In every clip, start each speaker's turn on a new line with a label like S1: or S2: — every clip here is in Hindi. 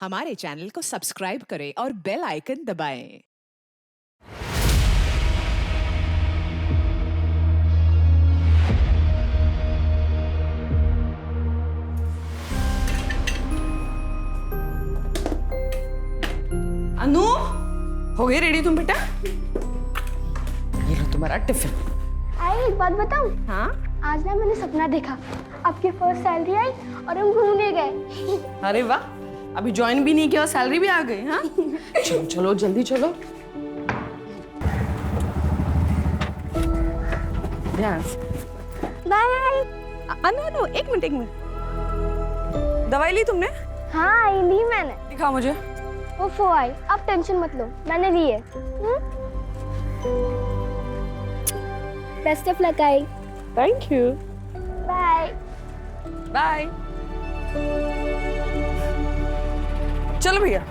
S1: हमारे चैनल को सब्सक्राइब करें और बेल आइकन दबाएं।
S2: अनु, हो गई रेडी तुम बेटा? ये लो तुम्हारा टिफिन।
S3: आई एक बात बताऊं?
S2: हाँ?
S3: आज ना मैंने सपना देखा, आपकी फर्स्ट सैलरी आई और हम घूमने गए।
S2: अरे वाह, अभी ज्वाइन भी नहीं किया और सैलरी भी आ गई। हाँ चलो चलो जल्दी चलो। ध्यान से।
S3: बाय।
S2: अनु अनु एक मिनट। दवाई ली तुमने?
S3: हाँ आई ली मैंने।
S2: दिखाओ मुझे।
S3: वो आई, आप टेंशन मत लो, मैंने ली है। बेस्ट ऑफ लक आई।
S2: Thank you.
S3: Bye
S2: bye. चलो भैया।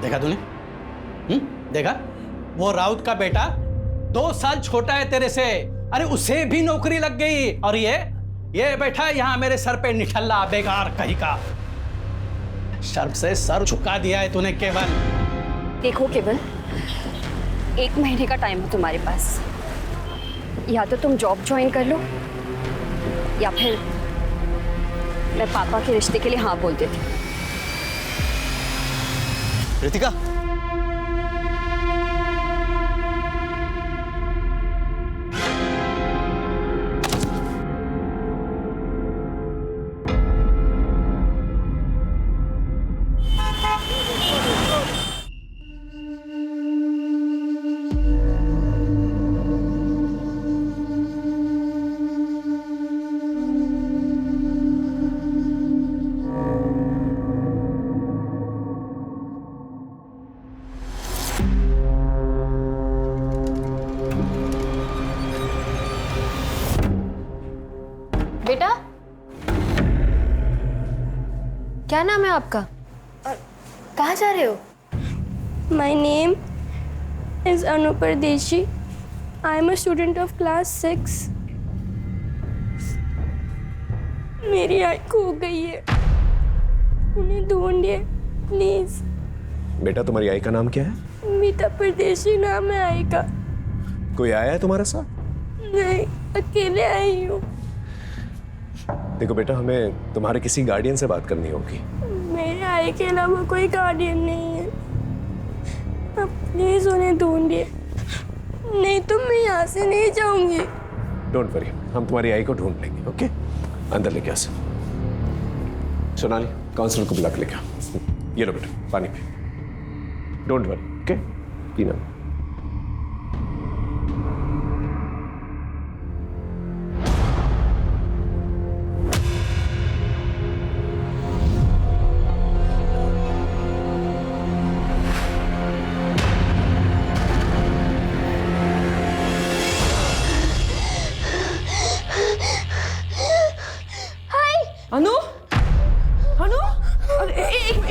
S4: देखा तूने? देखा? वो राउत का बेटा 2 साल छोटा है तेरे से, अरे उसे भी नौकरी लग गई और ये बैठा यहाँ मेरे सर पे निठल्ला बेकार कहीं का। शर्म से सर झुका दिया है तूने केवल।
S5: देखो केवल, 1 महीने का टाइम है तुम्हारे पास। या तो तुम जॉब ज्वाइन कर लो या फिर मैं पापा के रिश्ते के लिए हाँ बोल देती हूँ।
S6: रितिका,
S5: बेटा, क्या नाम है आपका और कहाँ जा रहे हो?
S3: माई नेम इज अनु परदेशी। I am a student of class 6। मेरी आई खो गई है, उन्हें ढूंढिए प्लीज।
S6: बेटा तुम्हारी आई का नाम क्या है?
S3: मीता परदेशी नाम है आई का।
S6: कोई आया है तुम्हारे साथ?
S3: नहीं, अकेले आई हूँ।
S6: देखो बेटा, हमें तुम्हारे किसी गार्डियन से बात करनी होगी।
S3: मेरे आई के अलावा कोई गार्डियन नहीं है, आप प्लीज उन्हें ढूंढिए, नहीं तो मैं यहाँ से नहीं जाऊंगी।
S6: डोंट वरी, हम तुम्हारी आई को ढूंढ लेंगे। ओके, अंदर लेके आ सर। सोनाली, काउंसलर को बुला के लेके आओ। ये लो बेटा पानी पी। डोंट वरी, ओके, पीना।
S2: अनु, अनु, अरे एक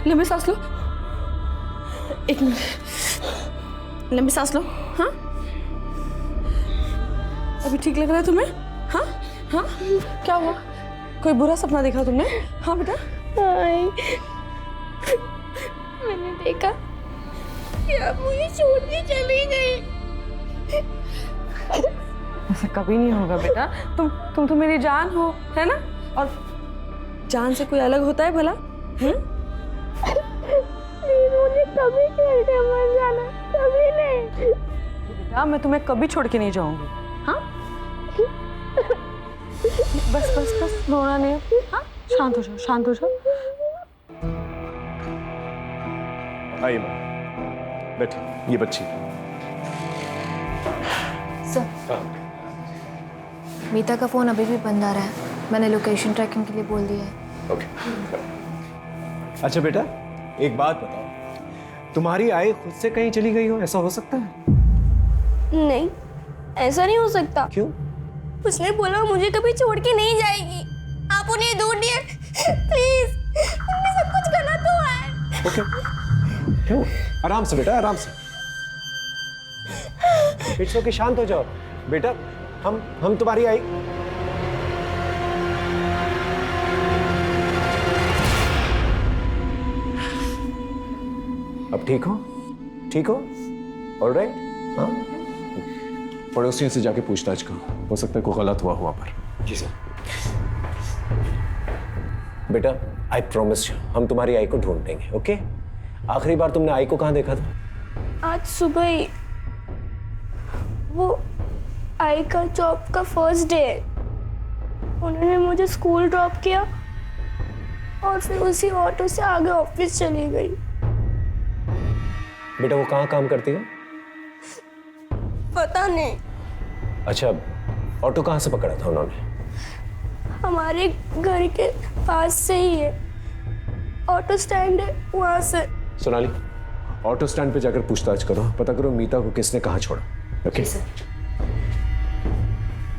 S2: लंबे सांस लो। एक मिनट, लंबी सांस लो। हाँ, अभी ठीक लग रहा है तुम्हें? हाँ हाँ, क्या हुआ? कोई बुरा सपना देखा तुमने? हाँ बेटा।
S3: हाय, मैंने देखा कि आप मुझे छोड़ के चली गई।
S2: ऐसा कभी नहीं होगा बेटा। तुम तो मेरी जान हो, है ना? और जान से कोई अलग होता है भला?
S3: मुझे कभी छोड़ के मत जाना, कभी नहीं।
S2: बेटा मैं तुम्हें कभी छोड़ के नहीं जाऊंगी। हाँ, बस बस बस, रोना नहीं। हाँ, शांत हो जाओ, शांत हो जाओ।
S6: आइए मैम, बैठिए। ये बच्ची
S7: सर, मीता का फोन अभी भी बंद आ रहा है। मैंने लोकेशन ट्रैकिंग के लिए बोल दिया है।
S6: ओके। अच्छा बेटा, एक बात बताओ, तुम्हारी आई खुद से कहीं चली गई हो, ऐसा हो सकता है?
S3: नहीं, ऐसा नहीं हो सकता।
S6: क्यों?
S3: उसने बोला मुझे कभी छोड़ के नहीं जाएगी। आप उन्हें ढूंढ दिए प्लीज, उनमें सब कुछ गलत हुआ है।
S6: ओके, क्यों? आराम से बेटा, आराम से। इट्स ओके, शांत हो जाओ बेटा। हम तुम्हारी आई। अब ठीक हो? ठीक हो? ऑलराइट? हाँ, पड़ोसियों से जाके पूछताछ करो, हो सकता है कोई गलत हुआ वहां पर। जी सर। बेटा, आई प्रॉमिस यू, हम तुम्हारी आई को ढूंढ लेंगे। ओके? आखिरी बार तुमने आई को कहाँ देखा था?
S3: आज सुबह ही। वो आई का जॉब का फर्स्ट डे है। उन्होंने मुझे स्कूल ड्रॉप किया और फिर उसी ऑटो से आगे ऑफिस चली गई।
S6: बेटा वो कहाँ काम करती है?
S3: पता नहीं।
S6: अच्छा, ऑटो कहाँ से पकड़ा था उन्होंने?
S3: हमारे घर के पास से ही है, ऑटो स्टैंड है वहां से।
S6: सोनाली, ऑटो स्टैंड पे जाकर पूछताछ करो, पता करो मीता को किसने कहाँ छोड़ा। ओके?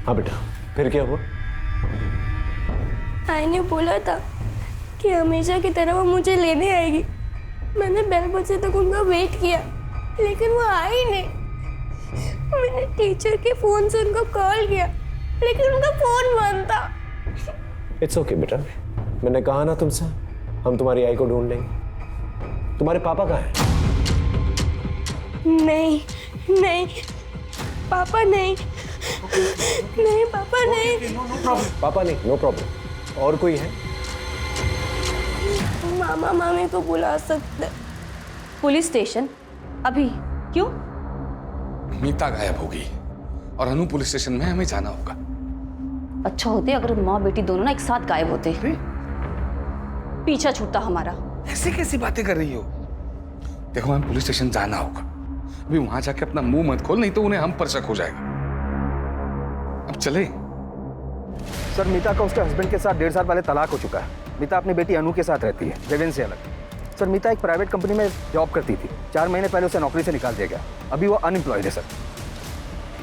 S6: हाँ बेटा, फिर क्या हुआ?
S3: आई ने बोला था कि हमेशा की तरह वो मुझे लेने आएगी। मैंने 12 बजे तक उनका वेट किया, लेकिन वो आई नहीं। मैंने टीचर के फोन से उनको कॉल किया, लेकिन उनका फोन बंद था।
S6: इट्स ओके बेटा, मैंने कहा ना तुमसे, हम तुम्हारी आई को ढूंढ लेंगे। तुम्हारे पापा कहाँ हैं?
S3: नहीं नहीं पापा नहीं। नहीं पापा नहीं।
S6: पापा नहीं, नो प्रॉब्लम। और कोई है?
S3: मामा मामी को बुला सकते।
S5: Police station? अभी? क्यों?
S8: मीता गायब होगी और अनु पुलिस स्टेशन में हमें जाना होगा।
S5: अच्छा होते अगर माँ बेटी दोनों ना एक साथ गायब होते, पीछा छूटता हमारा।
S8: ऐसी कैसी बातें कर रही हो? देखो, हमें पुलिस स्टेशन जाना होगा। अभी वहां जाके अपना मुंह मत खोल, नहीं तो उन्हें हम पर शक हो जाएगा। अब चले।
S9: सर, मीता का उसके हस्बैंड के साथ 1.5 साल पहले तलाक हो चुका है। मीता अपनी बेटी अनु के साथ रहती है, देवेन से अलग। सर, मीता एक प्राइवेट कंपनी में जॉब करती थी। 4 महीने पहले उसे नौकरी से निकाल दिया गया। अभी वो अनएम्प्लॉयड है सर।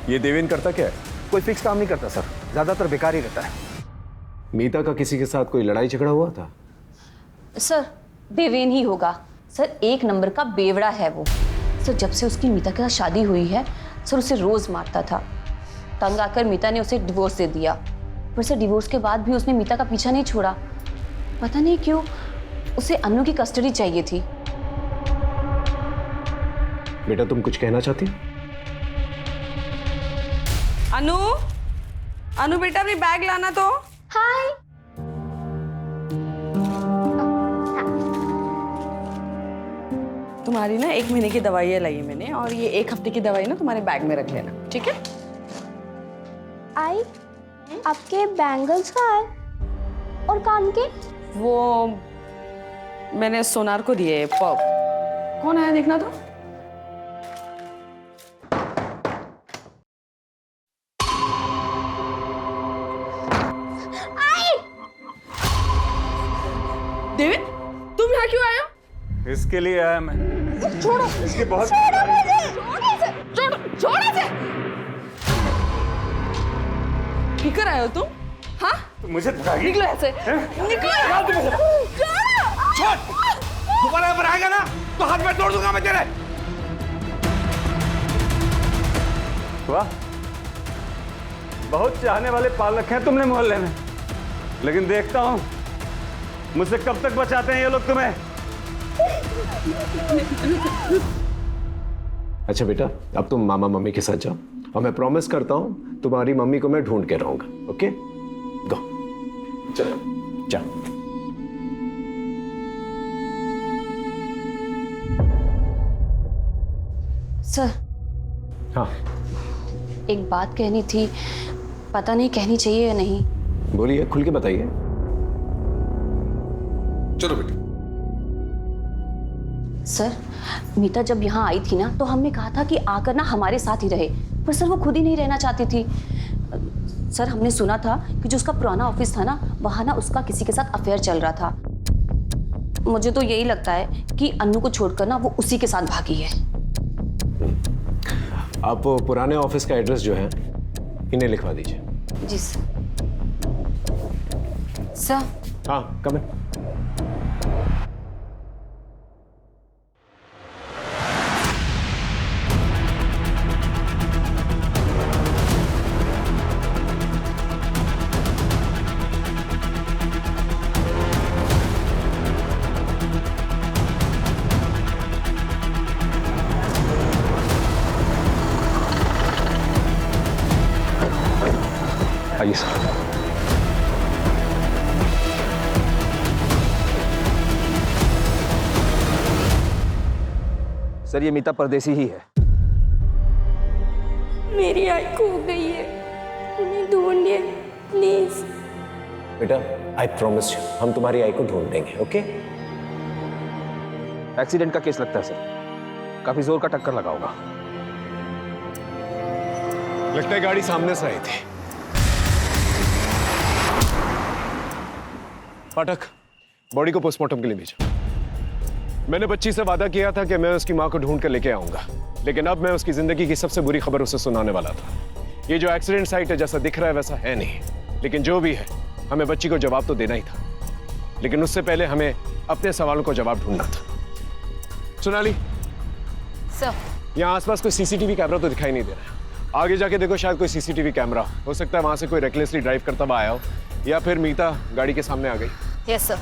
S6: ये देवेन करता क्या है?
S9: कोई फिक्स काम नहीं करता सर, ज्यादातर बेकार ही रहता है।
S6: मीता का किसी के साथ कोई लड़ाई झगड़ा हुआ था?
S5: सर, देवेन ही होगा। सर, 1 नंबर का बेवड़ा है वो। सर, जब से उसकी मीता के साथ शादी हुई है, सर उसे रोज मारता था। तंग आकर मीता ने उसे डिवोर्स दे दिया। पर सर, डिवोर्स के बाद भी उसने मीता का पीछा नहीं छोड़ा। पता नहीं क्यों उसे अनु की कस्टडी चाहिए थी।
S6: बेटा तुम कुछ कहना चाहती हो?
S2: अनु, अनु बेटा अपनी बैग लाना तो।
S3: हाय।
S2: तुम्हारी ना 1 महीने की दवाइयाँ लाई है मैंने, और ये 1 हफ्ते की दवाई ना तुम्हारे बैग में रख लेना, ठीक है?
S3: आई, आपके बैंगल्स कहाँ है? और कान के?
S2: वो मैंने सोनार को दिए। कौन आया देखना तो? देविन, तुम यहाँ क्यों आए हो?
S8: इसके लिए आया मैं।
S2: छोड़ो,
S8: इसके बहुत
S2: छोड़ो इसे। फिकर आए हो तुम? हाँ?
S8: मुझे धराएगी?
S2: निकलो ऐसे, निकलो।
S8: छोड़, दोबारा पर आएगा ना तो हाथ में तोड़ दूंगा मैं तेरे। वाह, बहुत चाहने वाले पाल रखे हैं तुमने मोहल्ले में, लेकिन देखता हूं मुझसे कब तक बचाते हैं ये लोग तुम्हें।
S6: अच्छा बेटा, अब तुम मामा मम्मी के साथ जाओ और मैं प्रॉमिस करता हूं तुम्हारी मम्मी को मैं ढूंढ के रहूंगा। ओके, गो, चलो जाओ।
S5: सर,
S6: हाँ
S5: एक बात कहनी थी, पता नहीं कहनी चाहिए या नहीं।
S6: बोलिए, खुल के बताइए।
S8: चलो बेटा।
S5: सर, मीता जब यहाँ आई थी ना तो हमने कहा था कि आकर ना हमारे साथ ही रहे, पर सर वो खुद ही नहीं रहना चाहती थी। सर, हमने सुना था कि जो उसका पुराना ऑफिस था ना, वहाँ ना उसका किसी के साथ अफेयर चल रहा था। मुझे तो यही लगता है कि अन्नू को छोड़कर ना वो उसी के साथ भागी है।
S6: आप वो पुराने ऑफिस का एड्रेस जो है इन्हें लिखवा दीजिए।
S5: जी सर। सर,
S6: हाँ, कम है।
S9: आइए सर। सर, ये मीता परदेसी ही है।
S3: मेरी आई खो गई है, उन्हें ढूंढिए प्लीज।
S6: बेटा, आई प्रॉमिस यू, हम तुम्हारी आई को ढूंढ देंगे। ओके?
S9: एक्सीडेंट का केस लगता है सर, काफी जोर का टक्कर लगा होगा।
S6: लगता है गाड़ी सामने से आई थी। पाठक, बॉडी को पोस्टमार्टम के लिए भेजो। मैंने बच्ची से वादा किया था कि मैं उसकी मां को ढूंढ कर लेके आऊंगा, लेकिन अब मैं उसकी जिंदगी की सबसे बुरी खबर उसे सुनाने वाला था। ये जो एक्सीडेंट साइट है, जैसा दिख रहा है वैसा है नहीं, लेकिन जो भी है हमें बच्ची को जवाब तो देना ही था, लेकिन उससे पहले हमें अपने सवालों को जवाब ढूंढना था। सोनाली
S5: सर,
S6: यहाँ आसपास कोई सीसीटीवी कैमरा तो दिखाई नहीं दे रहा है। आगे जाके देखो, शायद कोई सीसीटीवी कैमरा हो सकता है, वहां से कोई रेकलेसली ड्राइव करता हुआ आया हो, या फिर मीता गाड़ी के सामने आ गई।
S5: Yes sir.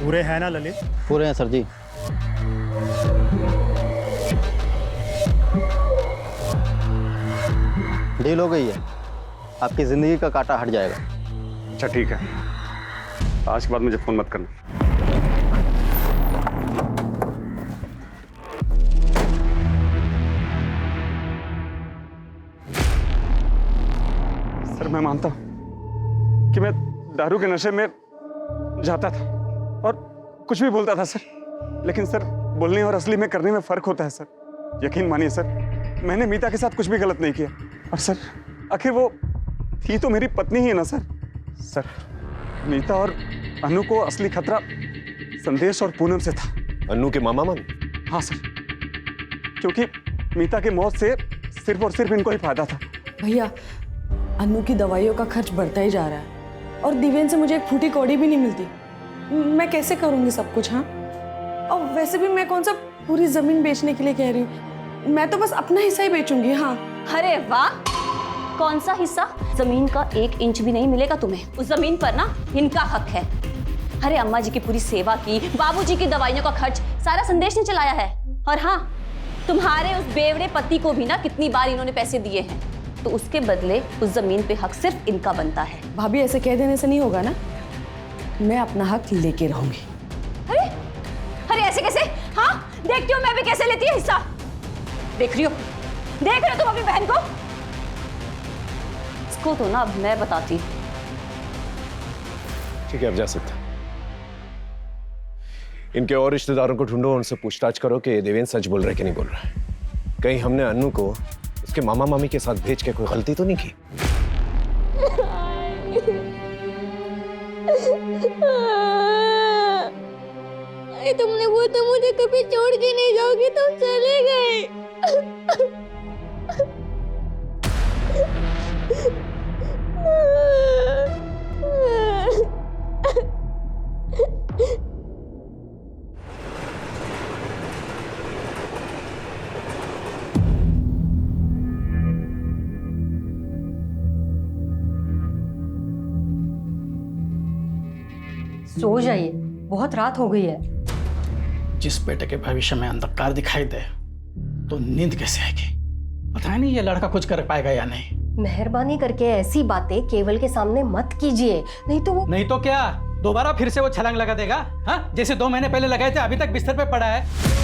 S10: पूरे हैं ना ललित?
S11: पूरे हैं सर जी। डील हो गई है, आपकी जिंदगी का कांटा हट जाएगा।
S8: अच्छा ठीक है, आज के बाद मुझे फोन मत करना। सर, मैं मानता हूं कि मैं दारू के नशे में जाता था और कुछ भी बोलता था सर, लेकिन सर बोलने और असली में करने में फर्क होता है सर। यकीन मानिए सर, मैंने मीता के साथ कुछ भी गलत नहीं किया, और सर आखिर वो थी तो मेरी पत्नी ही है ना सर। सर, मीता और अनु को असली खतरा संदेश और पूनम से था।
S6: अनु के मामा मन?
S8: हाँ सर, क्योंकि मीता की मौत से सिर्फ और सिर्फ इनको ही फायदा था।
S2: भैया, अनु की दवाइयों का खर्च बढ़ता ही जा रहा है, और दिव्यन से मुझे एक फूटी कौड़ी भी नहीं मिलती। मैं कैसे करूंगी सब कुछ? हाँ, और वैसे भी मैं कौन सा पूरी जमीन बेचने के लिए कह रही हूँ, मैं तो बस अपना हिस्सा ही बेचूंगी। हाँ।
S5: अरे वाह, कौन सा हिस्सा? जमीन का 1 इंच भी नहीं मिलेगा तुम्हें। उस जमीन पर ना इनका हक है।
S10: अरे अम्मा जी की पूरी सेवा की, बाबूजी की दवाइयों का खर्च, सारा संदेश ने चलाया है। और हाँ, तुम्हारे उस बेवड़े पति को भी ना कितनी बार इन्होंने पैसे दिए हैं, तो उसके बदले उस जमीन पे हक सिर्फ इनका बनता है।
S2: भाभी ऐसे कह देने से नहीं होगा ना, मैं अपना हक लेके रहूंगी।
S10: अरे अरे ऐसे कैसे? हाँ, देखती हो मैं भी कैसे लेती है हिस्सा। देख रही हो तुम अपनी बहन को? इसको तो ना अब मैं बताती।
S6: ठीक है, अब जा सकते हैं। इनके और रिश्तेदारों को ढूंढो, उनसे पूछताछ करो कि देवेंद्र सच बोल रहा है कि नहीं बोल रहा है। कहीं हमने अन्नू को उसके मामा मामी के साथ भेज के कोई गलती तो नहीं की?
S3: तुमने वो तो मुझे कभी छोड़ के नहीं जाओगी, तुम चले गए।
S12: सो जाइए, बहुत रात हो गई है।
S4: जिस बेटे के भविष्य में अंधकार दिखाई दे तो नींद कैसे आएगी? पता नहीं ये लड़का कुछ कर पाएगा या नहीं।
S12: मेहरबानी करके ऐसी बातें केवल के सामने मत कीजिए, नहीं तो वो।
S4: नहीं तो क्या, दोबारा फिर से वो छलांग लगा देगा? हाँ, जैसे 2 महीने पहले लगाए थे, अभी तक बिस्तर पे पड़ा है।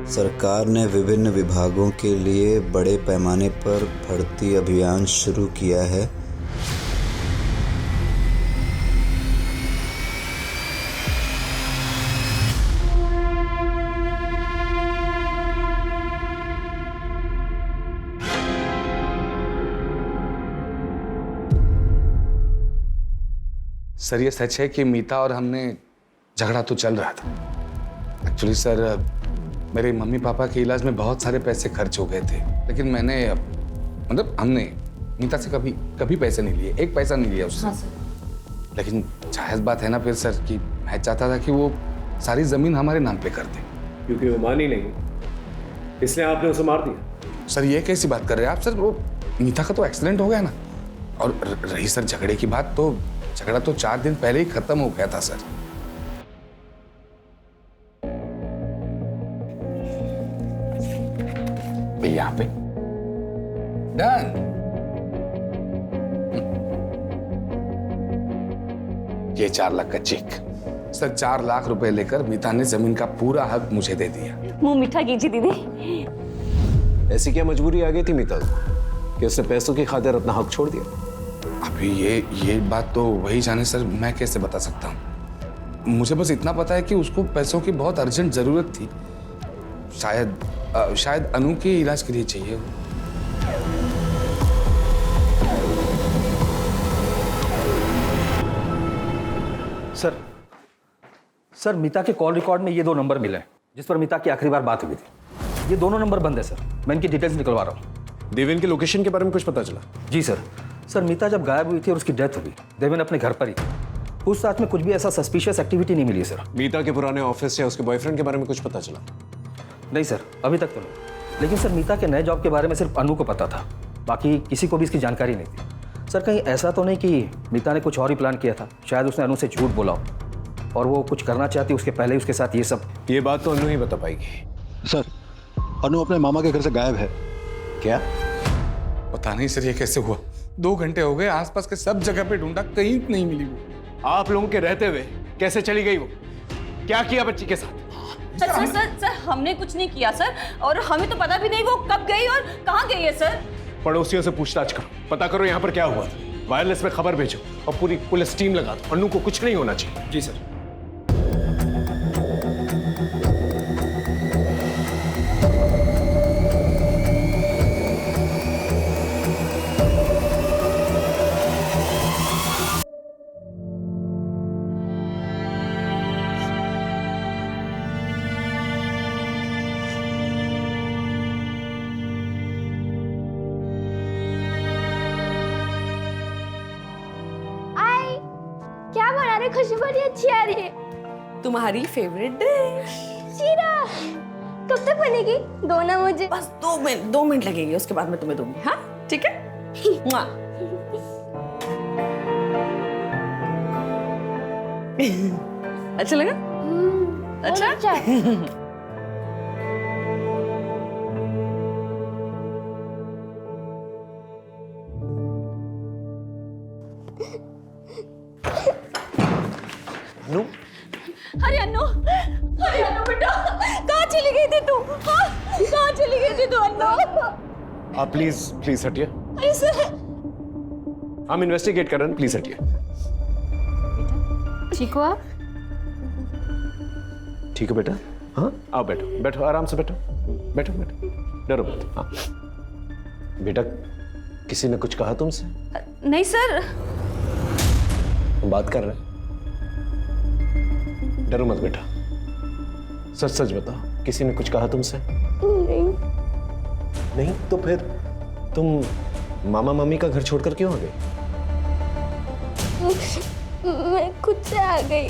S13: सरकार ने विभिन्न विभागों के लिए बड़े पैमाने पर भर्ती अभियान शुरू किया है।
S14: सर ये सच है कि मीता और हमने झगड़ा तो चल रहा था। एक्चुअली सर, मेरे मम्मी पापा के इलाज में बहुत सारे पैसे खर्च हो गए थे, लेकिन मैंने हमने मीता से कभी पैसे नहीं लिए, एक पैसा नहीं लिया उससे। हाँ सर। लेकिन जायज़ बात है ना फिर सर कि मैं चाहता था कि वो सारी ज़मीन हमारे नाम पे कर दे।
S6: क्योंकि वो मानी नहीं, इसलिए आपने उसे मार दिया।
S14: सर ये कैसी बात कर रहे हैं आप? सर वो मीता का तो एक्सीडेंट हो गया ना, और रही सर झगड़े की बात, तो झगड़ा तो 4 दिन पहले ही खत्म हो गया था सर। यहाँ पे डन। ये 4 लाख का चेक। सर 4 लाख रुपए लेकर मीता ने जमीन का पूरा हक मुझे दे दिया।
S10: मुंह मीठा कीजिए दीदी।
S6: ऐसी क्या मजबूरी आ गई थी मीता को कि उसने पैसों की खातिर अपना हक छोड़ दिया?
S14: अभी ये बात तो वही जाने सर, मैं कैसे बता सकता हूँ। मुझे बस इतना पता है कि उसको पैसों की बहुत अर्जेंट जरूरत थी। शायद अनु के इलाज के लिए चाहिए।
S9: सर मीता के कॉल रिकॉर्ड में ये 2 नंबर मिले हैं जिस पर मीता की आखिरी बार बात हुई थी। ये दोनों नंबर बंद है सर, मैं इनकी डिटेल्स निकलवा रहा हूँ।
S6: देवेन की लोकेशन के बारे में कुछ पता चला?
S9: जी सर, मीता जब गायब हुई थी और उसकी डेथ हुई, देवेन अपने घर पर ही थी। उस साथ में कुछ भी ऐसा सस्पिशियस एक्टिविटी नहीं मिली सर।
S6: मीता के पुराने ऑफिस या उसके बॉयफ्रेंड के बारे में कुछ पता चला?
S9: नहीं सर, अभी तक तो नहीं। लेकिन सर मीता के नए जॉब के बारे में सिर्फ अनु को पता था, बाकी किसी को भी इसकी जानकारी नहीं थी। सर कहीं ऐसा तो नहीं कि मीता ने कुछ और ही प्लान किया था? शायद उसने अनु से झूठ बोला हो और वो कुछ करना चाहती उसके पहले ही उसके साथ ये सब।
S6: ये बात तो अनु ही बता पाएगी।
S11: सर अनु अपने मामा के घर से गायब है।
S6: क्या?
S14: पता नहीं सर ये कैसे हुआ। 2 घंटे हो गए, आसपास के सब जगह पे ढूंढा, कहीं नहीं मिली वो।
S6: आप लोगों के रहते हुए कैसे चली गई वो? क्या किया बच्ची के साथ?
S10: सर हमने कुछ नहीं किया सर, और हमें तो पता भी नहीं वो कब गई और कहाँ गई है सर।
S6: पड़ोसियों से पूछताछ करो, पता करो यहाँ पर क्या हुआ था। वायरलेस में खबर भेजो और पूरी पुलिस टीम लगा दो। अनु को कुछ नहीं होना चाहिए।
S9: जी सर।
S3: में खुशबू बड़ी अच्छी आ रही है।
S2: तुम्हारी फेवरेट डिश।
S3: शीरा कब तक बनेगी? दो ना मुझे।
S2: बस 2 मिनट लगेंगे, उसके बाद मैं तुम्हें दूंगी। हाँ ठीक है। मुआ। अच्छा लगा? अच्छा।
S6: अनु,
S10: अरे अन्नू बेटा, कहाँ चली गई थी तू? हाँ? कहाँ चली गई थी तू अन्नू?
S6: आप प्लीज हटिए।
S10: अरे सर,
S6: हम इन्वेस्टिगेट कर रहे हैं, प्लीज हटिए।
S7: ठीक हो आप?
S6: ठीक है बेटा। हाँ आओ, बैठो बैठो, आराम से बैठो, बैठो बैठो, डरो मत। हाँ बेटा, किसी ने कुछ कहा तुमसे?
S10: नहीं सर।
S6: हम बात कर रहे हैं, डरो मत बेटा, सच सच बताओ, किसी ने कुछ कहा तुमसे?
S3: नहीं।
S6: नहीं तो फिर तुम मामा मम्मी का घर छोड़कर क्यों आ गई?
S3: मैं खुद से आ गई।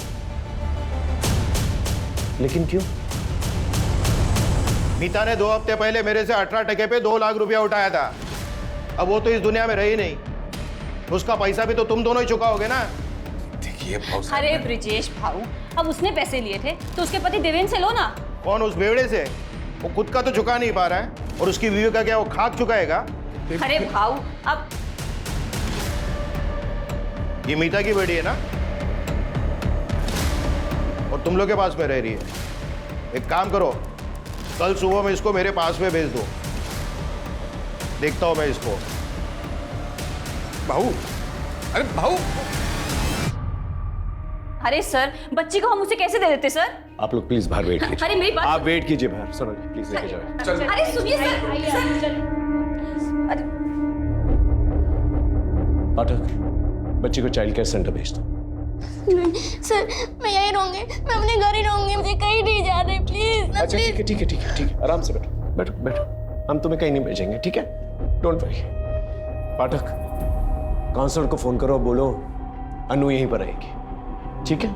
S6: लेकिन क्यों?
S15: मीता ने 2 हफ्ते पहले मेरे से 18 टके पे 2 लाख रुपया उठाया था। अब वो तो इस दुनिया में रही नहीं, उसका पैसा भी तो तुम दोनों ही चुकाओगे ना।
S14: देखिए
S10: अरे ब्रिजेश भाऊ, अब उसने पैसे लिए थे तो उसके पति देवेंद्र से लो ना।
S15: कौन? उस बेवड़े से? वो खुद का तो चुका नहीं पा रहा है, और उसकी बीवी का क्या वो खाक चुकाएगा?
S10: अरे भाऊ, अब
S15: ये मीता की बेटी है ना, और तुम लोग के पास में रह रही है। एक काम करो, कल सुबह में इसको मेरे पास में भेज दो, देखता हूं मैं इसको।
S14: भाऊ, अरे भाऊ,
S10: अरे सर, बच्ची को हम उसे कैसे दे देते सर?
S6: आप लोग प्लीज बाहर वेट कीजिए।
S10: अरे मेरी बात,
S6: आप वेट कीजिए बाहर, सुनो प्लीज लेके जाओ।
S10: अरे सुनिए सर। अरे
S6: पाठक, बच्ची को चाइल्ड केयर सेंटर भेज दो।
S3: नहीं सर, मैं यहीं रहूंगी, मैं अपने घर ही रहूंगी, मुझे कहीं नहीं जाना, प्लीज।
S6: अच्छा ठीक है ठीक है ठीक है ठीक है, आराम से बैठो बैठो बैठो, हम तुम्हें कहीं नहीं भेजेंगे, ठीक है? Don't worry. पाठक, काउंसलर को फोन करो, बोलो अनु यहीं पर रहेगी, ठीक है?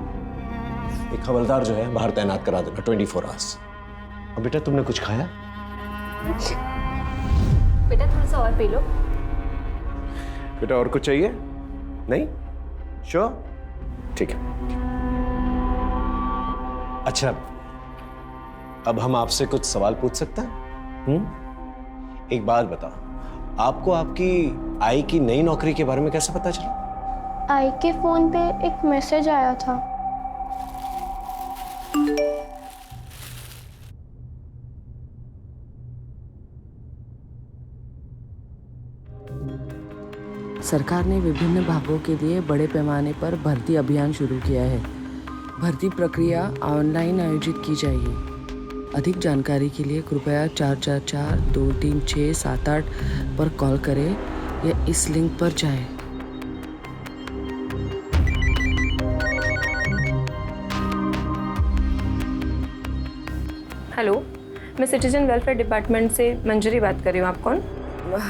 S6: एक हवलदार जो है बाहर तैनात करा देना 24 आवर्स। अब बेटा, तुमने कुछ खाया?
S7: बेटा थोड़ा सा और पी लो।
S6: बेटा और कुछ चाहिए? नहीं? श्योर? ठीक है। अच्छा, अब हम आपसे कुछ सवाल पूछ सकते हैं? एक बात बताओ, आपको आपकी आई की नई नौकरी के बारे में कैसे पता चला?
S3: आई के फोन पे एक मैसेज आया था।
S2: सरकार ने विभिन्न भागों के लिए बड़े पैमाने पर भर्ती अभियान शुरू किया है। भर्ती प्रक्रिया ऑनलाइन आयोजित की जाएगी। अधिक जानकारी के लिए कृपया 444-236-78 पर कॉल करें या इस लिंक पर जाएं।
S16: हेलो, मैं सिटीजन वेलफेयर डिपार्टमेंट से मंजरी बात कर रही हूँ। आप कौन?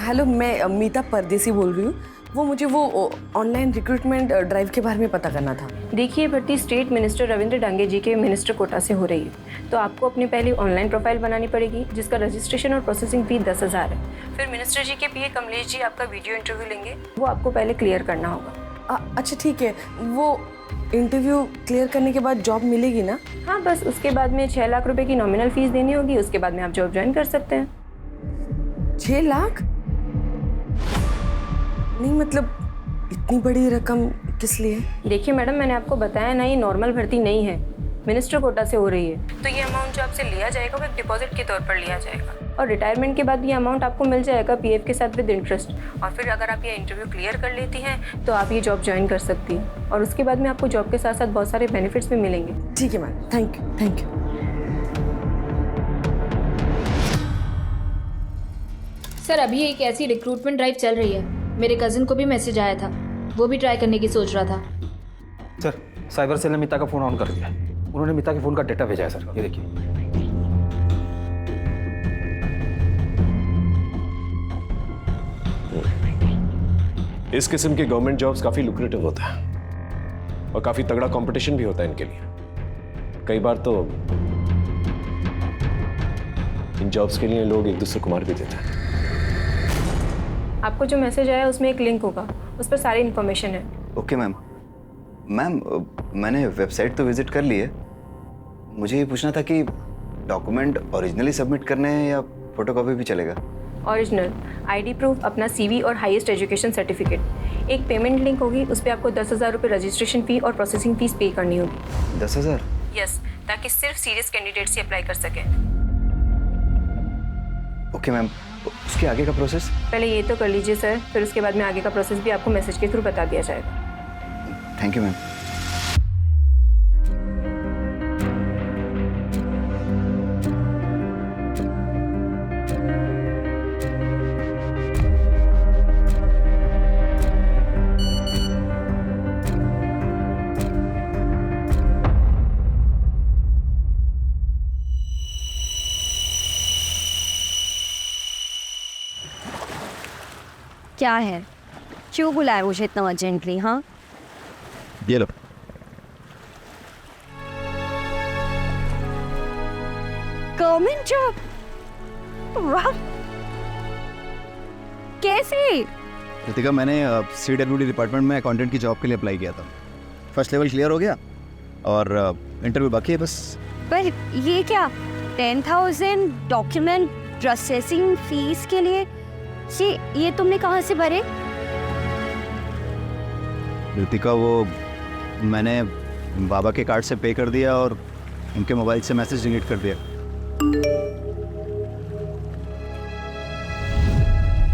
S2: हेलो, मैं मीता परदेसी बोल रही हूँ। वो मुझे वो ऑनलाइन रिक्रूटमेंट ड्राइव के बारे में पता करना था।
S16: देखिए, भर्ती स्टेट मिनिस्टर रविंद्र डांगे जी के मिनिस्टर कोटा से हो रही है, तो आपको अपनी पहली ऑनलाइन प्रोफाइल बनानी पड़ेगी, जिसका रजिस्ट्रेशन और प्रोसेसिंग फी 10,000 है। फिर मिनिस्टर जी के पीए कमलेश जी आपका वीडियो इंटरव्यू लेंगे, वो आपको पहले क्लियर करना होगा।
S2: अच्छा ठीक है, वो इंटरव्यू क्लियर करने के बाद जॉब मिलेगी ना?
S16: हाँ, बस उसके बाद में 6 लाख रुपए की नॉमिनल फीस देनी होगी, उसके बाद में आप जॉब ज्वाइन कर सकते हैं।
S2: 6 लाख? नहीं मतलब इतनी बड़ी रकम किस लिए?
S16: देखिए मैडम, मैंने आपको बताया ना, ये नॉर्मल भर्ती नहीं है, मिनिस्टर कोटा से हो रही है, तो ये अमाउंट जो आपसे लिया जाएगा वो एक डिपॉजिट के तौर पर लिया जाएगा, और रिटायरमेंट के बाद ये अमाउंट आपको मिल जाएगा पीएफ के साथ विद इंटरेस्ट। और फिर अगर आप ये इंटरव्यू क्लियर कर लेती हैं तो आप ये जॉब ज्वाइन कर सकती हैं, और उसके बाद में आपको जॉब के साथ साथ बहुत सारे बेनिफिट्स भी मिलेंगे।
S2: ठीक है ma'am, thank you thank you.
S7: Sir, अभी एक ऐसी रिक्रूटमेंट ड्राइव चल रही है, मेरे कजिन को भी मैसेज आया था, वो भी ट्राई करने की सोच रहा था।
S9: सर, साइबर सेल ने मिता का फोन ऑन कर दिया है। उन्होंने मिता के फोन का डेटा भेजा है सर, ये देखिए।
S6: इस किस्म के गवर्नमेंट जॉब्स काफी लुक्रेटिव होता है। और काफी तगड़ा कंपटीशन भी होता है इनके लिए। कई बार तो इन जॉब्स के लिए लोग एक दूसरे को मार भी देते हैं।
S16: आपको जो मैसेज आया उसमें एक लिंक होगा, उस पर सारी इन्फॉर्मेशन है।
S11: Okay ma'am. मैम मैंने वेबसाइट तो विजिट कर ली है। मुझे ये पूछना था कि डॉक्यूमेंट ओरिजिनली सबमिट करने हैं या फोटोकॉपी भी चलेगा?
S16: ओरिजिनल, आईडी प्रूफ, अपना सीवी और हाईएस्ट एजुकेशन सर्टिफिकेट। एक पेमेंट लिंक होगी, उस पर आपको 10,000 रुपये रजिस्ट्रेशन फ़ी और प्रोसेसिंग फीस पे करनी होगी।
S11: 10,000?
S16: यस, ताकि सिर्फ सीरियस कैंडिडेट्स ही अप्लाई कर सकें।
S11: ओके मैम, उसके आगे का प्रोसेस?
S16: पहले ये तो कर लीजिए सर, फिर उसके बाद में आगे का प्रोसेस भी आपको मैसेज के थ्रू बता दिया जाएगा।
S11: Thank you ma'am.
S5: क्या है, क्यों बुलाया मुझे इतना अर्जेंटली? हाँ,
S11: ये लो।
S5: Government job? वाह, कैसे?
S11: रितिका, मैंने CWD डिपार्टमेंट में अकाउंटेंट की जॉब के लिए अप्लाई किया था। फर्स्ट लेवल क्लियर हो गया और इंटरव्यू बाकी है बस।
S5: पर ये क्या, 10,000 डॉक्यूमेंट प्रोसेसिंग फीस के लिए? ये तुमने कहाँ से भरे?
S11: रितिका, वो मैंने बाबा के कार्ड से पे कर दिया और उनके मोबाइल से मैसेज डिलीट कर दिया।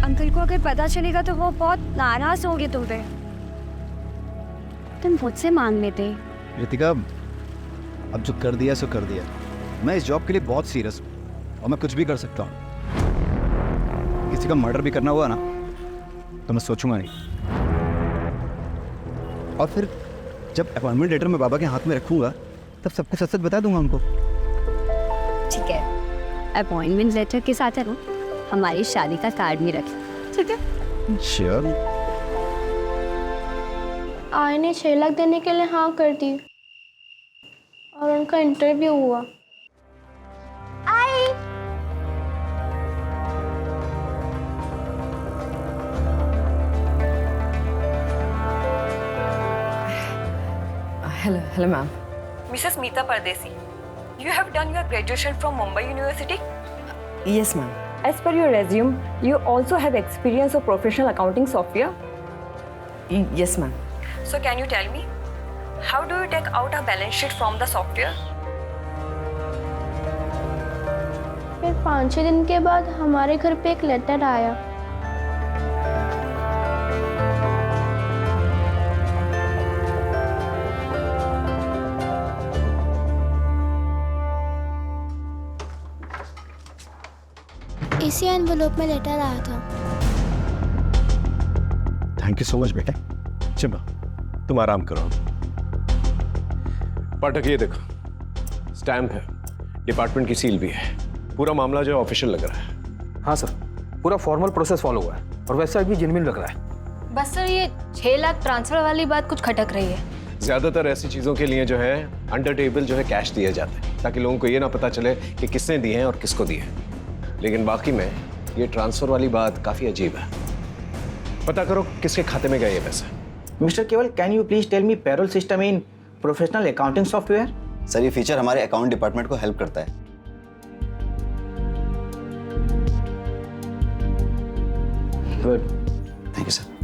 S5: अंकल को अगर पता चलेगा तो वो बहुत नाराज होंगे तुम पे। तुम मुझसे मांग लेते।
S11: रितिका, अब जो कर दिया सो कर दिया। मैं इस जॉब के लिए बहुत सीरियस हूँ और मैं कुछ भी कर सकता हूँ। किसी का मर्डर भी करना हुआ ना तो मैं सोचूंगा नहीं। और फिर जब अपॉइंटमेंट लेटर मैं बाबा के हाथ में रखूंगा तब सबको सच सच बता दूंगा उनको।
S5: ठीक है, अपॉइंटमेंट लेटर के साथ है ना हमारी शादी का कार्ड भी रखें, ठीक है?
S11: श्योर।
S3: आई ने 6 लाख देने के लिए हाँ कर दी और उनका इंटरव्यू हुआ। आई
S2: हेलो मैम।
S16: मिसेस मीता परदेसी, you have done your graduation from Mumbai University?
S2: Yes ma'am.
S16: As per your resume, you also have experience of professional accounting software?
S2: Yes ma'am.
S16: So can you tell me, how do you take out a balance sheet from the software?
S3: फिर 5-6 दिन के बाद हमारे घर पे एक लेटर आया।
S17: इसी एनवेलोप में लेटर आया था।
S6: थैंक यू सो मच बेटा। चिंबा, तुम आराम करो। पाठक, ये देखो, स्टैम्प है, डिपार्टमेंट की सील भी है। पूरा मामला जो ऑफिशियल लग रहा है।
S9: हाँ सर, पूरा फॉर्मल प्रोसेस फॉलो हुआ है और वेबसाइट भी जेन्युइन लग रहा है।
S7: बस सर, ये 6 लाख ट्रांसफर वाली बात कुछ खटक रही है।
S6: ज्यादातर ऐसी चीजों के लिए जो है अंडर टेबल जो है कैश दिया जाता है ताकि लोगों को ये ना पता चले कि किसने दिए हैं और किसको दिए हैं। लेकिन बाकी में ये ट्रांसफर वाली बात काफी अजीब है। पता करो किसके खाते में गए ये पैसे।
S18: Mr Keval, can you please tell me payroll system in professional accounting software?
S11: Sir, ये फीचर हमारे अकाउंट डिपार्टमेंट को हेल्प करता है।
S18: Good,
S11: thank you sir.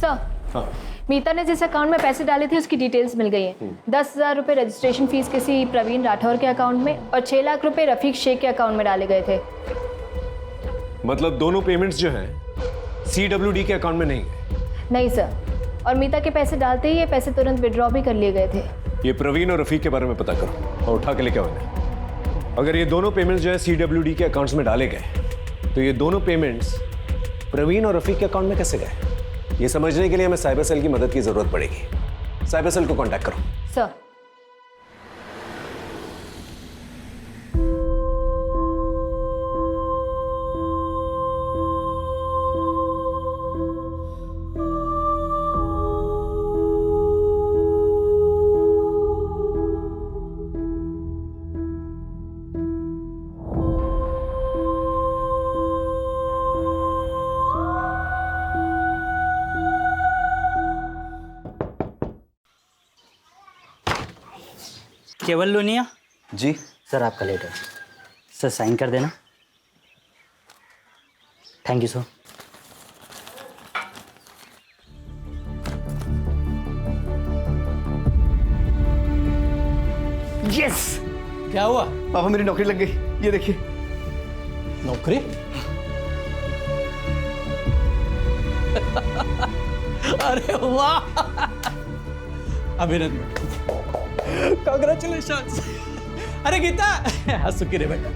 S7: Sir, Meeta ने जिस अकाउंट में पैसे डाले थे उसकी डिटेल्स मिल गई हैं। 10,000 रुपये रजिस्ट्रेशन फीस किसी प्रवीण राठौर के अकाउंट में और 6 लाख रुपए रफीक शेख के अकाउंट में डाले गए थे।
S6: मतलब दोनों पेमेंट्स जो हैं CWD के अकाउंट में नहीं गए?
S7: नहीं सर, और मीता के पैसे डालते ही ये पैसे तुरंत विड्रॉ भी कर लिए गए थे।
S6: ये प्रवीण और रफीक के बारे में पता करो और उठा के लेके आओ। अगर ये दोनों पेमेंट्स जो है CWD के अकाउंट्स में डाले गए तो ये दोनों पेमेंट्स प्रवीण और रफीक के अकाउंट में कैसे गए? ये समझने के लिए हमें साइबर सेल की मदद की जरूरत पड़ेगी। साइबर सेल को कांटेक्ट करो।
S7: सर,
S19: केवल लोनिया
S11: जी
S19: सर, आपका लेटर सर, साइन कर देना। Thank you sir.
S11: यस,
S4: क्या हुआ?
S11: पापा मेरी नौकरी लग गई, ये देखिए।
S4: नौकरी? अरे वाह, अभिनंदन, कांग्रेचुलेशंस। अरे गीता, सुखी रे बेटा।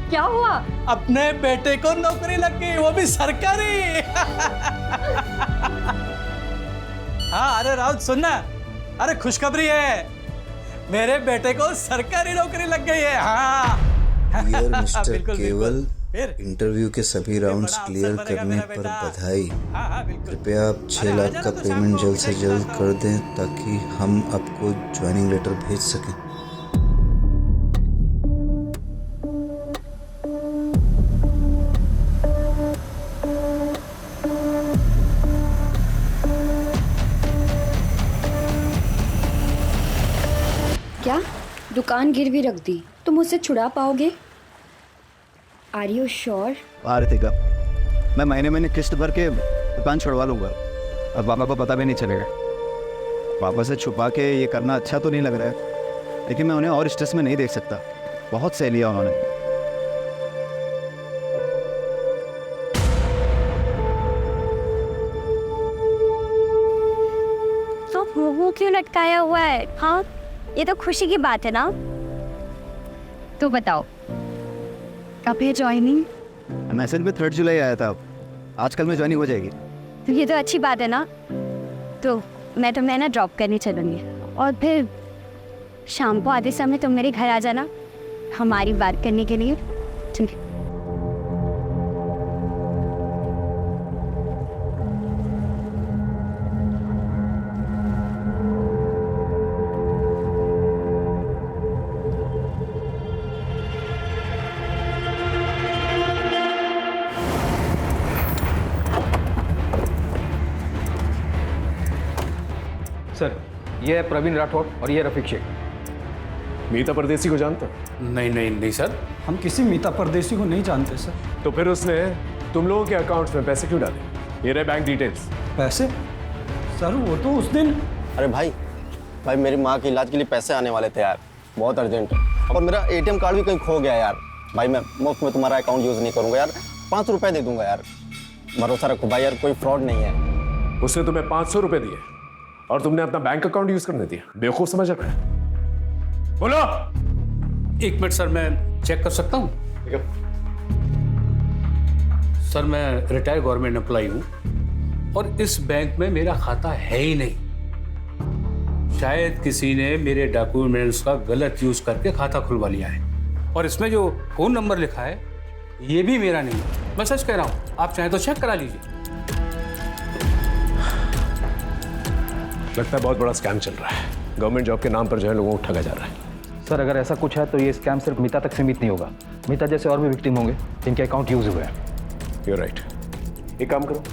S5: क्या हुआ?
S4: अपने बेटे को नौकरी लग गई, वो भी सरकारी। हाँ, अरे राउत सुनना, अरे खुशखबरी है, मेरे बेटे को सरकारी नौकरी लग गई है। हाँ
S13: डियर मिस्टर
S4: बिल्कुल,
S13: केवल,
S4: फिर?
S13: इंटरव्यू के सभी राउंड्स क्लियर करने पर बधाई। कृपया आप 6 लाख का पेमेंट जल्द से जल्द कर दें ताकि हम आपको ज्वाइनिंग लेटर भेज सकें।
S5: क्या दुकान गिरवी रख दी? तुम मुझसे छुड़ा पाओगे? Are you sure?
S11: आरतिका, मैं महीने महीने किस्त भर के दुकान छुड़वा लूंगा और पापा को पता भी नहीं चलेगा। पापा से छुपा के ये करना अच्छा तो नहीं लग रहा है, लेकिन मैं उन्हें और स्ट्रेस में नहीं देख सकता। बहुत सह लिया उन्होंने।
S3: तो मुंह क्यों लटकाया हुआ है? हाँ, ये तो खुशी की बात है ना।
S5: तो बताओ कब है ज्वाइनिंग?
S11: मैसेज में 3 जुलाई आया था, आजकल में ज्वाइनिंग हो जाएगी।
S3: तो ये तो अच्छी बात है ना। तो मैं तुम्हें ना ड्रॉप करने चलूँगी और फिर शाम को आधे समय तुम मेरे घर आ जाना हमारी बात करने के लिए, ठीक है?
S9: सर, ये है प्रवीण राठौड़ और ये रफीक शेख।
S6: मीता परदेसी को जानते?
S4: नहीं नहीं नहीं सर, हम किसी मीता परदेसी को नहीं जानते सर।
S6: तो फिर उसने तुम लोगों के अकाउंट्स में पैसे क्यों डाले? ये रहे बैंक डिटेल्स।
S4: पैसे? सर वो तो उस दिन।
S20: अरे भाई मेरी माँ के इलाज के लिए पैसे आने वाले थे यार, बहुत अर्जेंट है। और मेरा ATM कार्ड भी कहीं खो गया यार। भाई मैं मुफ्त में तुम्हारा अकाउंट यूज़ नहीं करूँगा यार, 5 रुपये दे दूंगा यार, भरोसा रखो भाई यार, कोई फ्रॉड नहीं है।
S6: उसने तुम्हें 500 रुपये दिए और तुमने अपना बैंक अकाउंट यूज करने दिया? बेवकूफ समझ रखा है। बोलो।
S21: 1 मिनट सर, मैं चेक कर सकता हूँ? सर मैं रिटायर्ड गवर्नमेंट एम्प्लॉई हूँ और इस बैंक में मेरा खाता है ही नहीं। शायद किसी ने मेरे डॉक्यूमेंट्स का गलत यूज करके खाता खुलवा लिया है और इसमें जो फोन नंबर लिखा है ये भी मेरा नहीं है। मैं सच कह रहा हूँ, आप चाहें तो चेक करा लीजिए।
S6: लगता है बहुत बड़ा स्कैम चल रहा है। गवर्नमेंट जॉब के नाम पर जो है लोगों को ठगा जा रहा है।
S9: सर, अगर ऐसा कुछ है तो ये स्कैम सिर्फ मीता तक सीमित नहीं होगा। मीता जैसे और भी विक्टिम होंगे जिनके अकाउंट यूज हुए हैं।
S6: You're right. एक काम करो,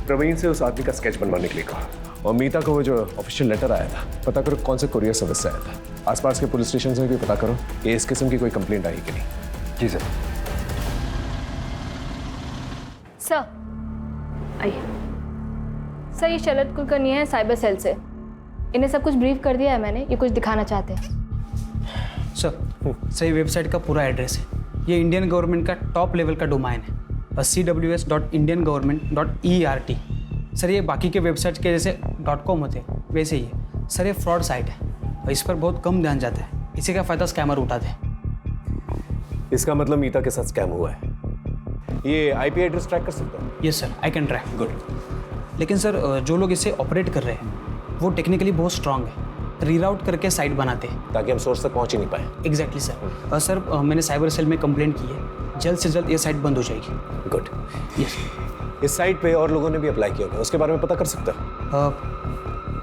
S6: प्रवीण से उस आदमी का स्केच बनवाने के लिए कहा और मीता को वो जो ऑफिशियल लेटर आया था पता करो कौन से कुरियर सर्विस से आया था। आसपास के पुलिस स्टेशन से भी पता करो कि इस किस्म की कोई कंप्लेंट आई कि नहीं।
S9: जी सर।
S7: सर आइए। सर ये शरद कुलकर्णी है साइबर सेल से, इन्हें सब कुछ ब्रीफ कर दिया है मैंने, ये कुछ दिखाना चाहते हैं।
S19: सर सही वेबसाइट का पूरा एड्रेस है, ये इंडियन गवर्नमेंट का टॉप लेवल का डोमाइन है, cws.indiangovernment.ert। सर ये बाकी के वेबसाइट के जैसे .com होते हैं वैसे ही है। सर ये फ्रॉड साइट है और इस पर बहुत कम ध्यान जाता है, इसी का फ़ायदा स्कैमर उठाते हैं।
S6: इसका मतलब मीता के साथ स्कैम हुआ है। ये IP एड्रेस ट्रैक कर सकता है?
S19: Yes sir, I can track. Good. लेकिन सर जो लोग इसे ऑपरेट कर रहे हैं वो टेक्निकली बहुत स्ट्रांग है, रीराउट करके साइट बनाते हैं
S6: ताकि हम सोर्स तक पहुंच ही नहीं पाए।
S19: Exactly sir. सर मैंने साइबर सेल में कंप्लेंट की है, जल्द से जल्द ये साइट बंद हो जाएगी।
S6: गुड।
S19: यस।
S6: इस साइट पे और लोगों ने भी अप्लाई किया होगा, उसके बारे में पता कर सकता है?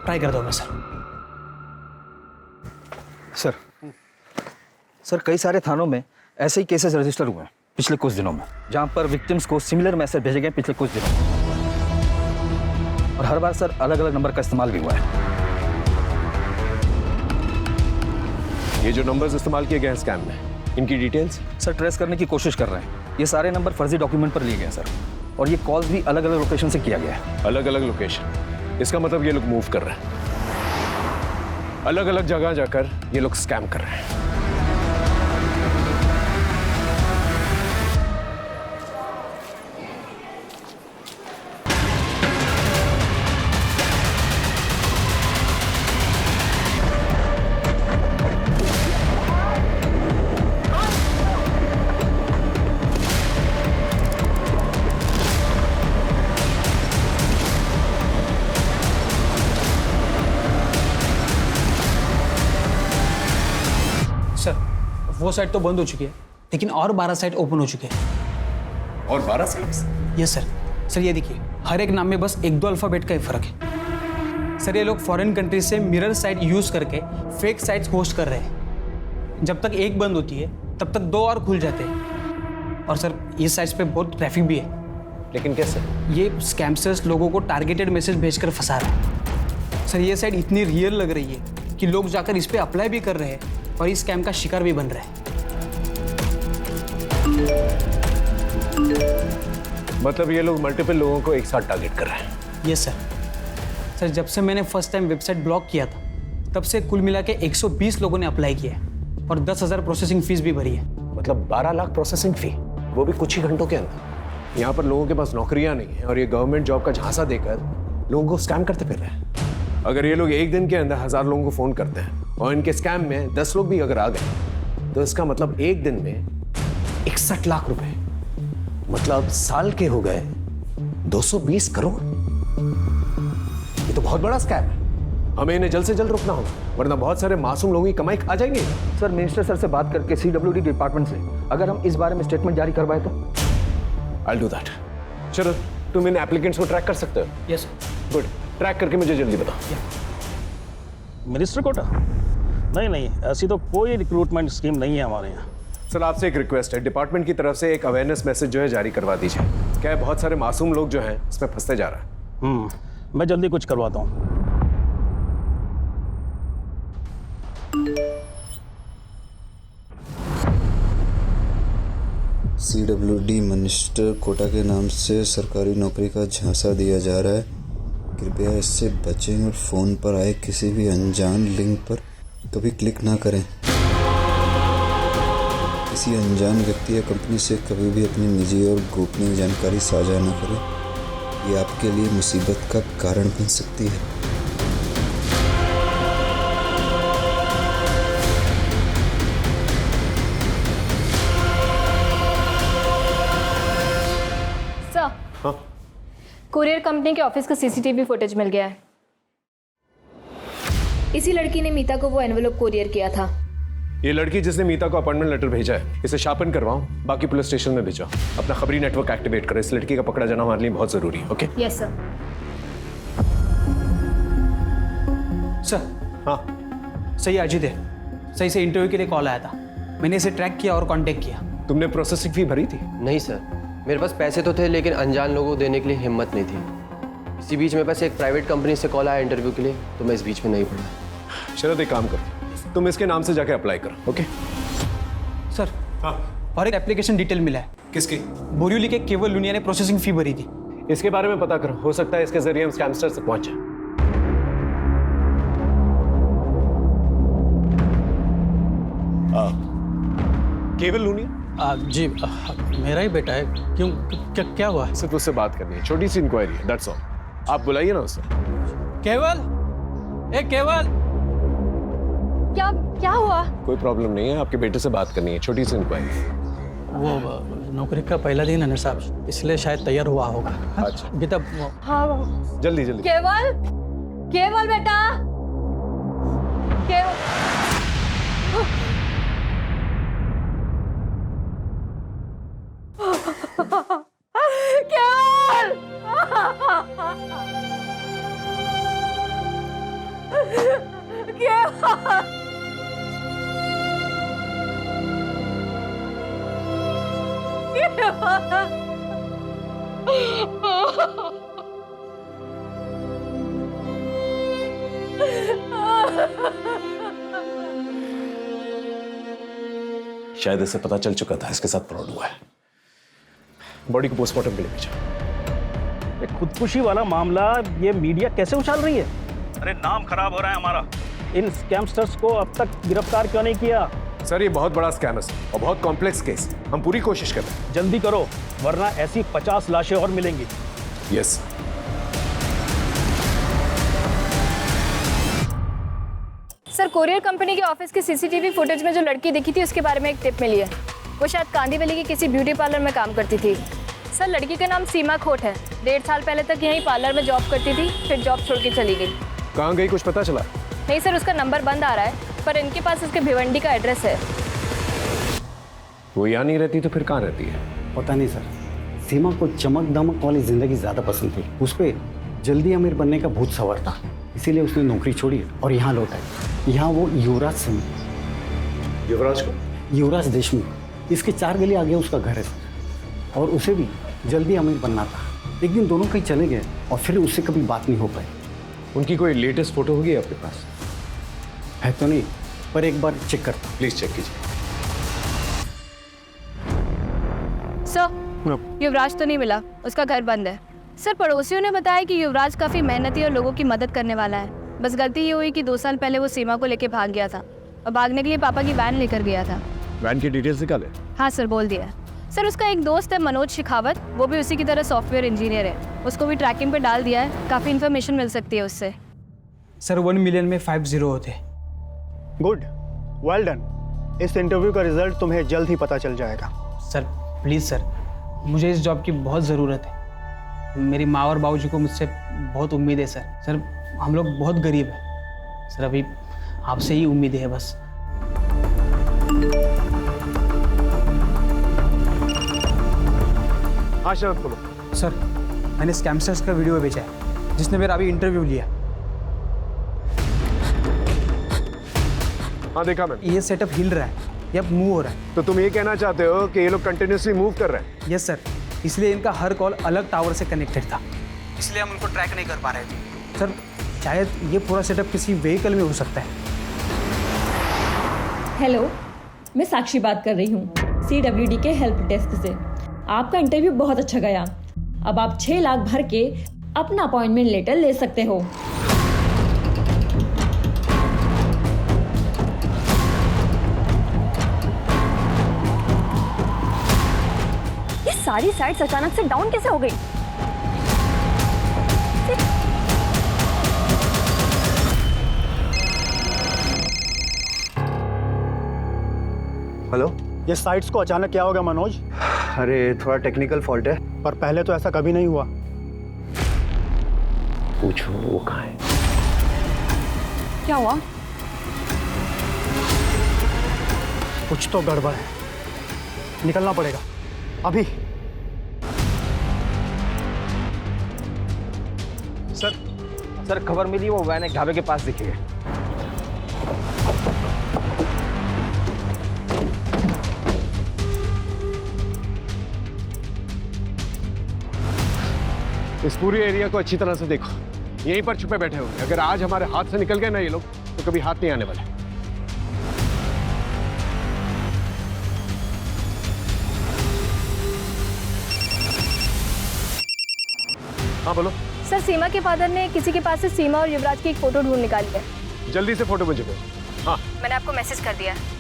S19: ट्राई कर दो मैं सर।
S9: सर कई सारे थानों में ऐसे ही केसेस रजिस्टर हुए हैं पिछले कुछ दिनों में, जहां पर विक्टिम्स को सिमिलर मैसेज भेजे गए पिछले कुछ दिनों में, और हर बार सर अलग अलग नंबर का इस्तेमाल भी हुआ है।
S6: ये जो नंबर्स इस्तेमाल किए गए हैं स्कैम में, इनकी डिटेल्स
S9: सर ट्रेस करने की कोशिश कर रहे हैं। ये सारे नंबर फर्जी डॉक्यूमेंट पर लिए गए हैं सर, और ये कॉल्स भी अलग अलग लोकेशन से किया गया है।
S6: अलग अलग लोकेशन, इसका मतलब ये लोग मूव कर रहे हैं, अलग अलग जगह जाकर ये लोग स्कैम कर रहे हैं।
S19: सर वो साइड तो बंद हो चुकी है, लेकिन और 12 साइट ओपन हो चुके हैं।
S6: और 12 साइट्स?
S19: Yes sir. सर ये देखिए, हर एक नाम में बस 1-2 अल्फ़ाबेट का ही फर्क है। सर ये लोग फॉरेन कंट्रीज से मिरर साइट यूज़ करके फेक साइट्स होस्ट कर रहे हैं। जब तक एक बंद होती है तब तक 2 और खुल जाते हैं। और सर ये साइट्स पे बहुत ट्रैफिक भी है।
S6: लेकिन कैसे?
S19: ये स्कैमर्स लोगों को टारगेटेड मैसेज भेजकर फंसा रहे हैं। सर ये साइट इतनी रियल लग रही है कि लोग जाकर इस पर अप्लाई भी कर रहे हैं और इस स्कैम का शिकार भी बन रहे हैं।
S6: मतलब ये लोग मल्टीपल लोगों को एक साथ टारगेट कर रहे हैं?
S19: Yes sir. सर जब से मैंने फर्स्ट टाइम वेबसाइट ब्लॉक किया था तब से कुल मिला के 120 लोगों ने अप्लाई किया है और 10,000 प्रोसेसिंग फीस भी भरी है।
S6: मतलब 12 लाख प्रोसेसिंग फी, वो भी कुछ ही घंटों के अंदर। यहाँ पर लोगों के पास नौकरियां नहीं है और ये गवर्नमेंट जॉब का झांसा देकर लोगों को स्कैम करते फिर रहे हैं। अगर ये लोग एक दिन के अंदर 1000 लोगों को फोन करते हैं और इनके स्कैम में 10 लोग भी अगर आ गए तो इसका मतलब एक दिन में 61 लाख रुपए, मतलब साल के हो गए 220 करोड़। ये तो बहुत बड़ा स्कैम है। हमें इन्हें जल्द से जल्द रोकना होगा, वरना बहुत सारे मासूम लोगों की कमाई खा जाएंगे।
S9: सर मिनिस्टर सर से बात करके CWD डिपार्टमेंट से अगर हम इस बारे में स्टेटमेंट जारी करवाए तो?
S6: I'll do that. चलो, तुम इन एप्लीकेंट्स को ट्रैक कर सकते हो?
S19: यस
S6: गुड, ट्रैक करके मुझे जल्दी बताओ।
S1: मिनिस्टर कोटा? नहीं, ऐसी तो कोई रिक्रूटमेंट स्कीम नहीं है हमारे यहाँ।
S6: सर आपसे एक रिक्वेस्ट है, डिपार्टमेंट की तरफ से एक अवेयरनेस मैसेज जो है जारी करवा दीजिए। क्या है, बहुत सारे मासूम लोग जो हैं इसमें फंसते जा रहे हैं।
S1: मैं जल्दी कुछ करवाता हूँ।
S13: CWD मिनिस्टर कोटा के नाम से सरकारी नौकरी का झांसा दिया जा रहा है, कृपया इससे बचें और फ़ोन पर आए किसी भी अनजान लिंक पर कभी क्लिक ना करें। किसी अनजान व्यक्ति या कंपनी से कभी भी अपनी निजी और गोपनीय जानकारी साझा न करें, ये आपके लिए मुसीबत का कारण बन सकती है।
S7: सर, कुरियर कंपनी के ऑफिस का CCTV फुटेज मिल गया है। इसी लड़की ने मीता को वो एनवेलप कुरियर किया था।
S6: ये लड़की जिसने मीता को अपॉइंटमेंट लेटर भेजा है, इसे शार्पन करवाओ, बाकी पुलिस स्टेशन में भेजो। अपना खबरी नेटवर्क एक्टिवेट करो, इस लड़की का पकड़ा जाना हमारे लिए बहुत जरूरी है। ओके?
S7: Yes sir.
S19: सर हाँ सही अजीत है, सही से इंटरव्यू के लिए कॉल आया था। मैंने इसे ट्रैक किया और कांटेक्ट किया।
S6: तुमने प्रोसेसिंग फी भरी थी?
S22: नहीं सर, मेरे पास पैसे तो थे लेकिन अनजान लोगों को देने के लिए हिम्मत नहीं थी। इसी बीच मेरे पास एक प्राइवेट कंपनी से कॉल आया इंटरव्यू के लिए, तो मैं इस बीच में नहीं पड़ा।
S6: शरद एक काम करो, तुम इसके नाम से जाके अप्लाई करो। Okay
S19: sir? हाँ। और एक एप्लीकेशन डिटेल मिला है।
S6: किसकी?
S19: बोरिवली के केवल लुनिया ने प्रोसेसिंग फी भरी थी।
S6: इसके बारे में पता करो, हो सकता है इसके जरिए हम स्कैमस्टर तक पहुंचे। केवल लुनिया?
S4: जी मेरा ही बेटा है। क्यों, क्या हुआ है?
S6: सिर्फ उससे बात करनी है, छोटी सी इंक्वायरी है, दैट्स ऑल। आप बुलाइए ना उसे।
S4: केवल, ए केवल,
S7: क्या हुआ?
S6: कोई प्रॉब्लम नहीं है, आपके बेटे से बात करनी है, छोटी सी इंक्वायरी।
S4: वो नौकरी का पहला दिन है ना साहब, इसलिए शायद तैयार हुआ होगा।
S6: अच्छा
S4: बेटा।
S7: हाँ
S6: जल्दी जल्दी।
S7: केवल, केवल बेटा, केवल।
S6: शायद इसे पता चल चुका था इसके साथ फ्रॉड हुआ है। बॉडी को पोस्टमार्टम के लिए भेजा।
S1: ये खुदकुशी वाला मामला ये मीडिया कैसे उछाल रही है? अरे नाम खराब हो रहा है हमारा। इन स्कैमस्टर्स को अब तक गिरफ्तार क्यों नहीं किया?
S6: सर ये बहुत बड़ा स्कैम है और बहुत कॉम्प्लेक्स केस है। हम पूरी कोशिश कर रहे हैं।
S1: जल्दी करो वरना ऐसी 50 लाशें और मिलेंगी।
S6: यस।
S7: सर कोरियर कंपनी के ऑफिस की सीसीटीवी फुटेज में जो लड़की दिखी थी उसके बारे में एक टिप मिली है। वो शायद कांदीवली की किसी ब्यूटी पार्लर में काम करती थी। सर लड़की का नाम सीमा खोट है। 1.5 साल पहले तक यहीं पार्लर में जॉब करती थी, फिर जॉब छोड़ के चली गई।
S6: कहाँ गई कुछ पता चला?
S7: नहीं सर, उसका नंबर बंद आ रहा है, पर इनके पास उसके भिवंडी का एड्रेस है।
S6: वो यहाँ नहीं रहती तो फिर कहाँ रहती है?
S8: पता नहीं सर। सीमा को चमक दमक वाली जिंदगी ज़्यादा पसंद थी। उस पर जल्दी अमीर बनने का भूत सवार था, इसीलिए उसने नौकरी छोड़ी और यहाँ लौट आई। यहाँ वो युवराज सिंह।
S6: युवराज को?
S8: युवराज देशमुख। इसके 4 गली आगे उसका घर है सर। और उसे भी जल्दी अमीर बनना था। एक दिन दोनों कहीं चले गए और फिर उससे कभी बात नहीं हो पाई।
S6: उनकी कोई लेटेस्ट फोटो होगी आपके पास?
S8: है तो नहीं, पर एक बार चेक करता हूँ।
S6: प्लीज चेक कीजिए।
S7: सर युवराज तो नहीं मिला, उसका घर बंद है। सर पड़ोसियों ने बताया कि युवराज काफ़ी मेहनती और लोगों की मदद करने वाला है। बस गलती ये हुई कि 2 साल पहले वो सीमा को लेके भाग गया था और भागने के लिए पापा की वैन लेकर गया था।
S6: वैन की डिटेल्स निकाले?
S7: हाँ सर, बोल दिया। सर उसका एक दोस्त है मनोज शेखावत, वो भी उसी की तरह सॉफ्टवेयर इंजीनियर है। उसको भी ट्रैकिंग पे डाल दिया है, काफ़ी इन्फॉर्मेशन मिल सकती है उससे।
S19: सर 1 मिलियन में 5 0 होते।
S12: Good, well done. इस इंटरव्यू का रिजल्ट तुम्हें जल्द ही पता चल जाएगा।
S19: सर प्लीज़ सर, मुझे इस जॉब की बहुत ज़रूरत है। मेरी माँ और बाबूजी को मुझसे बहुत उम्मीद है सर। सर हम लोग बहुत गरीब हैं सर, अभी आपसे ही उम्मीद है बस।
S6: हाँ शरद बोलो।
S19: सर मैंने स्कैमस्टर्स का वीडियो भेजा है जिसने मेरा अभी इंटरव्यू लिया।
S6: हाँ देखा मैंने।
S19: ये सेटअप हिल रहा है, ये अब मूव हो रहा है।
S6: तो तुम ये कहना चाहते हो कि ये लोग कंटिन्यूसली मूव कर रहे हैं?
S19: यस सर, इसलिए इनका हर कॉल अलग टावर से कनेक्टेड था, इसलिए हम उनको ट्रैक नहीं कर पा रहे थे। सर शायद ये पूरा सेटअप किसी व्हीकल में हो सकता है।
S23: हेलो, मैं साक्षी बात कर रही हूँ CWD के हेल्प डेस्क से। आपका इंटरव्यू बहुत अच्छा गया। अब आप 6 लाख भर के अपना अपॉइंटमेंट लेटर ले सकते हो।
S5: ये सारी साइट्स अचानक से डाउन कैसे हो गई?
S12: हेलो, ये साइट्स को अचानक क्या हो गया मनोज?
S9: अरे थोड़ा टेक्निकल फॉल्ट है।
S12: पर पहले तो ऐसा कभी नहीं हुआ।
S9: पूछो वो कहाँ है?
S5: क्या हुआ?
S12: कुछ तो गड़बड़ है, निकलना पड़ेगा अभी।
S9: सर खबर मिली, वो वैन एक ढाबे के पास दिखी है।
S6: इस पूरी एरिया को अच्छी तरह से देखो, यहीं पर छुपे बैठे होंगे। अगर आज हमारे हाथ से निकल गए ना ये लोग तो कभी हाथ नहीं आने वाले। हाँ बोलो।
S7: सर सीमा के फादर ने किसी के पास से सीमा और युवराज की एक फ़ोटो ढूंढ निकाली है।
S6: जल्दी से फोटो मुझे भेजो। हाँ
S7: मैंने आपको मैसेज कर दिया है।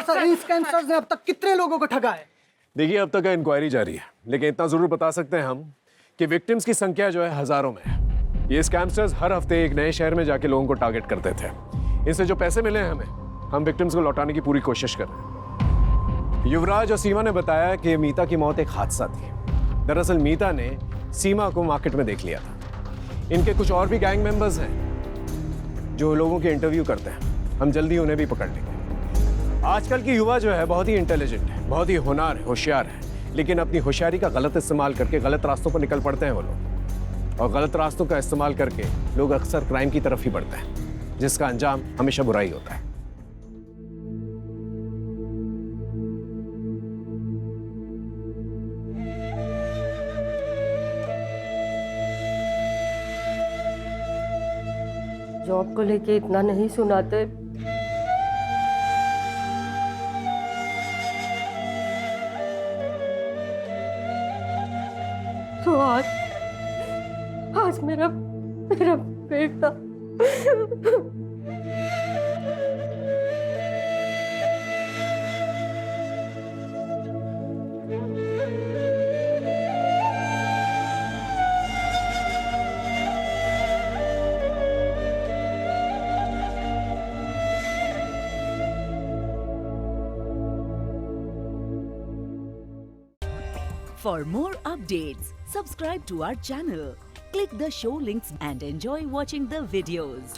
S12: सर इन स्कैमस्टर्स ने अब तक कितने लोगों को ठगा है?
S6: देखिए अब तक इंक्वायरी जारी है, लेकिन इतना जरूर बता सकते हैं हम कि विक्टिम्स की संख्या जो है हजारों में है। ये स्कैमस्टर्स हर हफ्ते एक नए शहर में जाके लोगों को टारगेट करते थे। इनसे जो पैसे मिले हैं हमें, हम विक्टिम्स को लौटाने की पूरी कोशिश कर रहे हैं। युवराज और सीमा ने बताया कि मीता की मौत एक हादसा थी। दरअसल मीता ने सीमा को मार्केट में देख लिया था। इनके कुछ और भी गैंग मेंबर्स हैं जो लोगों के इंटरव्यू करते हैं। हम जल्दी उन्हें भी पकड़ लेंगे। आजकल की युवा जो है बहुत ही इंटेलिजेंट है, बहुत ही होनहार है, होशियार है, लेकिन अपनी होशियारी का गलत इस्तेमाल करके गलत रास्तों पर निकल पड़ते हैं वो लोग। और गलत रास्तों का इस्तेमाल करके लोग अक्सर क्राइम की तरफ ही बढ़ते हैं, जिसका अंजाम हमेशा बुराई होता है।
S3: जॉब को लेके इतना नहीं सुनाते। तो आज मेरा बेटा
S10: For more updates, subscribe to our channel, click the show links and enjoy watching the videos.